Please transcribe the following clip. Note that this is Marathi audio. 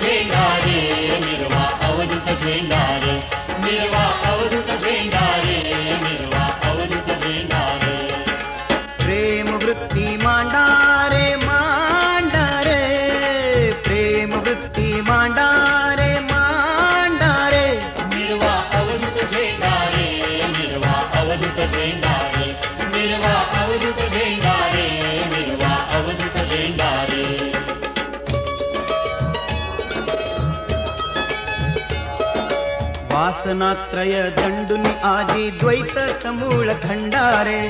झेंडा रे मिरवा अवधूत झेंडा रे मिरवा अवधूत झेंडा रे मिरवा अवधूत झेंडा रे प्रेम वृत्ती मांडा रे मांडा रे प्रेम वृत्ती मांडा रे मांडा रे मिरवा अवधूत झेंडा रे मिरवा अवधूत झेंडा रे मिरवा अवधूत झेंडा रे मिरवा अवधूत झेंडा रे वासनात्रय दंडुनी आदि द्वैत समूळ खंडारे